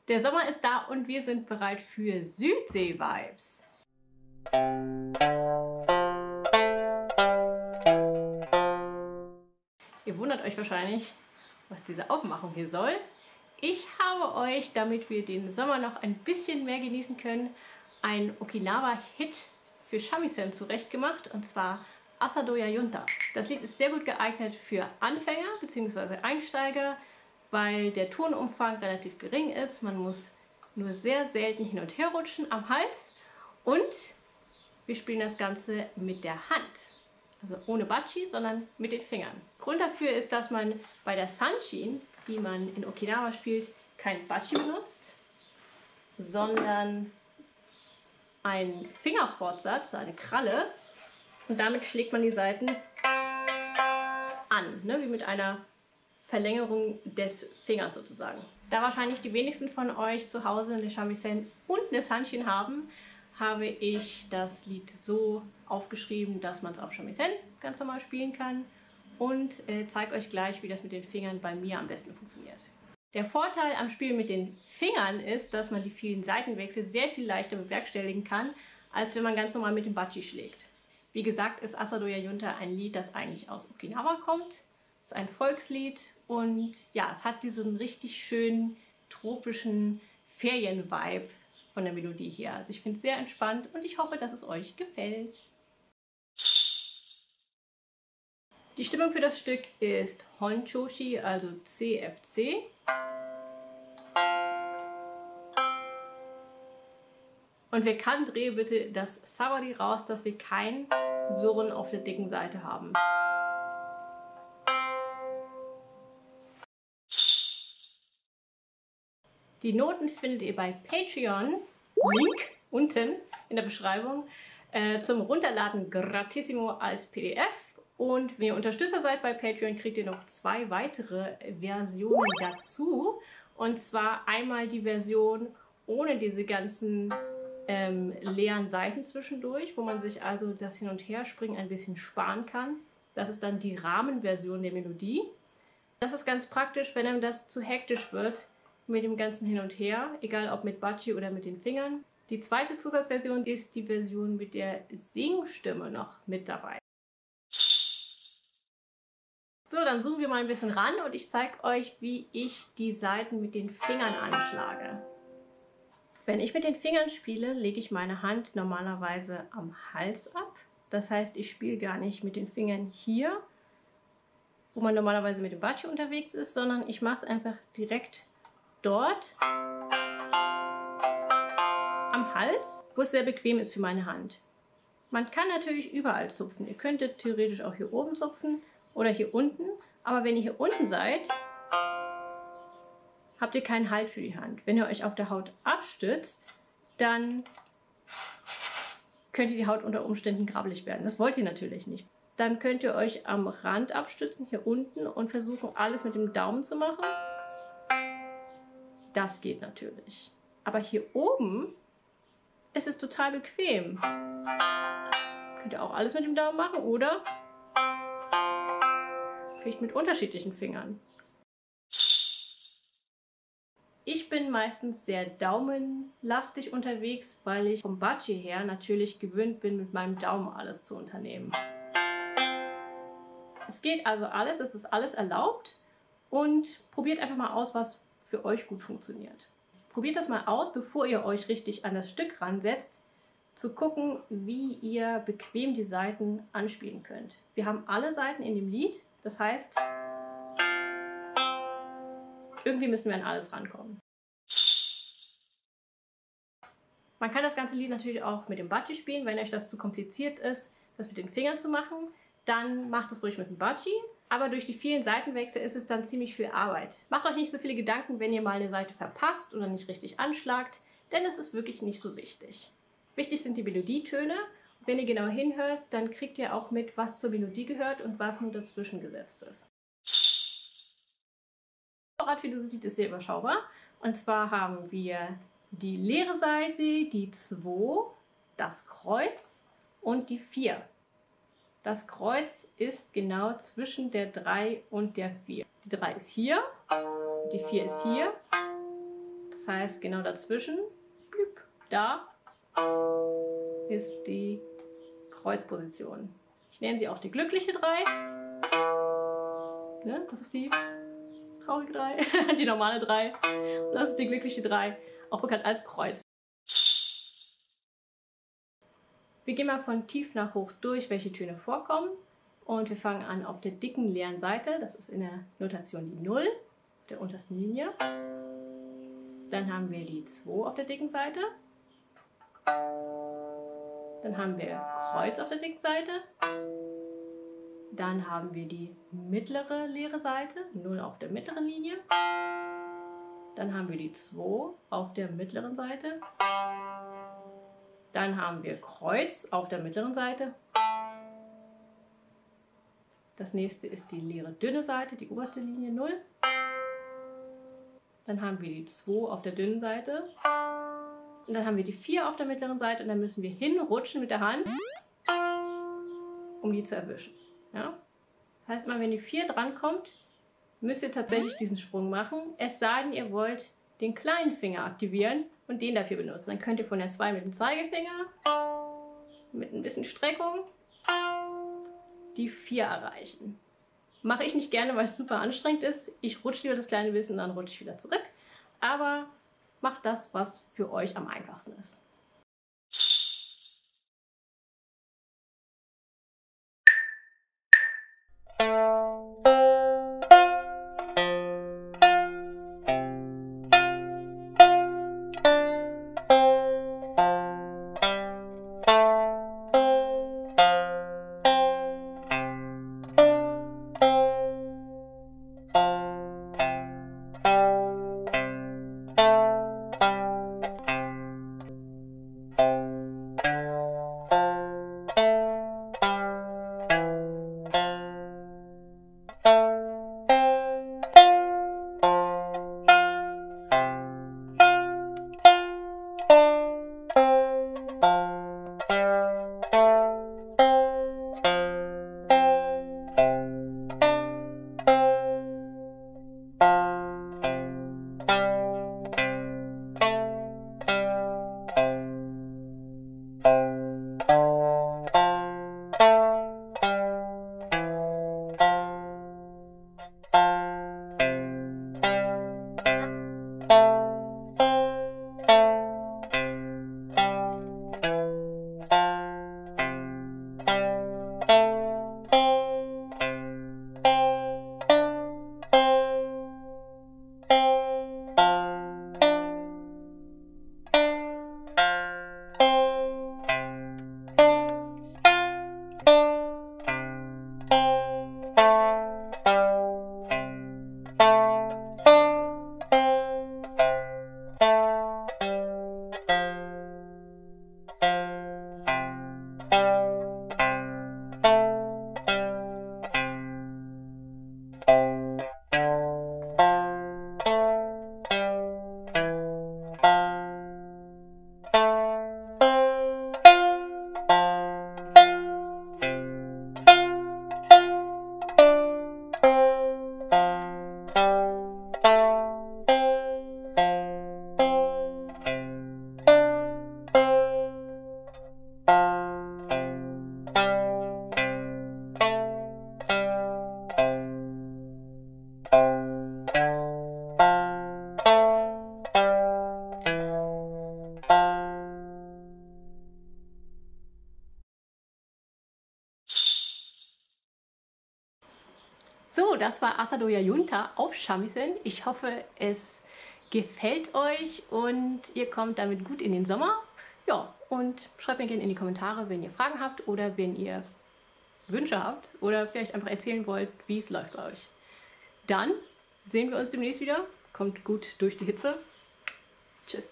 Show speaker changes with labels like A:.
A: Der Sommer ist da und wir sind bereit für Südsee-Vibes. Ihr wundert euch wahrscheinlich, was diese Aufmachung hier soll. Ich habe euch, damit wir den Sommer noch ein bisschen mehr genießen können, einen Okinawa-Hit für Shamisen zurechtgemacht, und zwar Asado ya Yunta. Das Lied ist sehr gut geeignet für Anfänger bzw. Einsteiger, weil der Tonumfang relativ gering ist. Man muss nur sehr selten hin und her rutschen am Hals und wir spielen das Ganze mit der Hand. Also ohne Bachi, sondern mit den Fingern. Grund dafür ist, dass man bei der Sanshin, die man in Okinawa spielt, kein Bachi benutzt, sondern einen Fingerfortsatz, eine Kralle, und damit schlägt man die Saiten an, ne, wie mit einer Verlängerung des Fingers sozusagen. Da wahrscheinlich die wenigsten von euch zu Hause eine Shamisen und eine Sanshin haben, habe ich das Lied so aufgeschrieben, dass man es auf Shamisen ganz normal spielen kann, und zeige euch gleich, wie das mit den Fingern bei mir am besten funktioniert. Der Vorteil am Spielen mit den Fingern ist, dass man die vielen Seitenwechsel sehr viel leichter bewerkstelligen kann, als wenn man ganz normal mit dem Bachi schlägt. Wie gesagt, ist Asado ya Yunta ein Lied, das eigentlich aus Okinawa kommt. Es ist ein Volkslied und ja, es hat diesen richtig schönen tropischen Ferien-Vibe von der Melodie her. Also ich finde es sehr entspannt und ich hoffe, dass es euch gefällt. Die Stimmung für das Stück ist Honchoshi, also CFC. Und wer kann, drehe bitte das Sawari raus, dass wir kein Surren auf der dicken Seite haben. Die Noten findet ihr bei Patreon, Link unten in der Beschreibung, zum Runterladen gratissimo als PDF. Und wenn ihr Unterstützer seid bei Patreon, kriegt ihr noch 2 weitere Versionen dazu. Und zwar einmal die Version ohne diese ganzen leeren Seiten zwischendurch, wo man sich also das Hin- und Herspringen ein bisschen sparen kann. Das ist dann die Rahmenversion der Melodie. Das ist ganz praktisch, wenn einem das zu hektisch wird mit dem ganzen Hin und Her, egal ob mit Bachi oder mit den Fingern. Die zweite Zusatzversion ist die Version mit der Singstimme noch mit dabei. So, dann zoomen wir mal ein bisschen ran und ich zeige euch, wie ich die Saiten mit den Fingern anschlage. Wenn ich mit den Fingern spiele, lege ich meine Hand normalerweise am Hals ab. Das heißt, ich spiele gar nicht mit den Fingern hier, wo man normalerweise mit dem Bachi unterwegs ist, sondern ich mache es einfach direkt dort am Hals, wo es sehr bequem ist für meine Hand. Man kann natürlich überall zupfen. Ihr könntet theoretisch auch hier oben zupfen oder hier unten, aber wenn ihr hier unten seid, habt ihr keinen Halt für die Hand. Wenn ihr euch auf der Haut abstützt, dann könnt ihr die Haut unter Umständen grabbelig werden. Das wollt ihr natürlich nicht. Dann könnt ihr euch am Rand abstützen, hier unten, und versuchen, alles mit dem Daumen zu machen. Das geht natürlich. Aber hier oben ist es total bequem. Könnt ihr auch alles mit dem Daumen machen oder vielleicht mit unterschiedlichen Fingern. Ich bin meistens sehr daumenlastig unterwegs, weil ich vom Bachi her natürlich gewöhnt bin, mit meinem Daumen alles zu unternehmen. Es geht also alles, es ist alles erlaubt, und probiert einfach mal aus, was für euch gut funktioniert. Probiert das mal aus, bevor ihr euch richtig an das Stück ransetzt, zu gucken, wie ihr bequem die Saiten anspielen könnt. Wir haben alle Saiten in dem Lied, das heißt, irgendwie müssen wir an alles rankommen. Man kann das ganze Lied natürlich auch mit dem Bachi spielen. Wenn euch das zu kompliziert ist, das mit den Fingern zu machen, dann macht es ruhig mit dem Bachi. Aber durch die vielen Seitenwechsel ist es dann ziemlich viel Arbeit. Macht euch nicht so viele Gedanken, wenn ihr mal eine Seite verpasst oder nicht richtig anschlagt, denn es ist wirklich nicht so wichtig. Wichtig sind die Melodietöne. Wenn ihr genau hinhört, dann kriegt ihr auch mit, was zur Melodie gehört und was nur dazwischen gesetzt ist. Der Ort für dieses Lied ist sehr überschaubar. Und zwar haben wir die leere Seite, die 2, das Kreuz und die 4. Das Kreuz ist genau zwischen der 3 und der 4. Die 3 ist hier, die 4 ist hier. Das Das heißt, genau dazwischen, da ist die Kreuzposition. Ich nenne sie auch die glückliche 3. Ne? Das ist die traurige 3, die normale 3. Und das ist die glückliche 3, auch bekannt als Kreuz. Wir gehen mal von tief nach hoch durch, welche Töne vorkommen. Und wir fangen an auf der dicken leeren Seite. Das ist in der Notation die 0, auf der untersten Linie. Dann haben wir die 2 auf der dicken Seite. Dann haben wir Kreuz auf der dicken Seite. Dann haben wir die mittlere leere Seite, 0 auf der mittleren Linie. Dann haben wir die 2 auf der mittleren Seite. Dann haben wir Kreuz auf der mittleren Seite. Das nächste ist die leere dünne Seite, die oberste Linie 0. Dann haben wir die 2 auf der dünnen Seite. Und dann haben wir die 4 auf der mittleren Seite und dann müssen wir hinrutschen mit der Hand, um die zu erwischen. Ja? Das heißt, immer wenn die 4 drankommt, müsst ihr tatsächlich diesen Sprung machen. Es sei denn, ihr wollt den kleinen Finger aktivieren und den dafür benutzen. Dann könnt ihr von der 2 mit dem Zeigefinger, mit ein bisschen Streckung, die 4 erreichen. Mache ich nicht gerne, weil es super anstrengend ist. Ich rutsche lieber das kleine bisschen und dann rutsche ich wieder zurück. Aber macht das, was für euch am einfachsten ist. So, das war Asadoya Junta auf Shamisen. Ich hoffe, es gefällt euch und ihr kommt damit gut in den Sommer. Ja, und schreibt mir gerne in die Kommentare, wenn ihr Fragen habt oder wenn ihr Wünsche habt oder vielleicht einfach erzählen wollt, wie es läuft bei euch. Dann sehen wir uns demnächst wieder. Kommt gut durch die Hitze. Tschüss.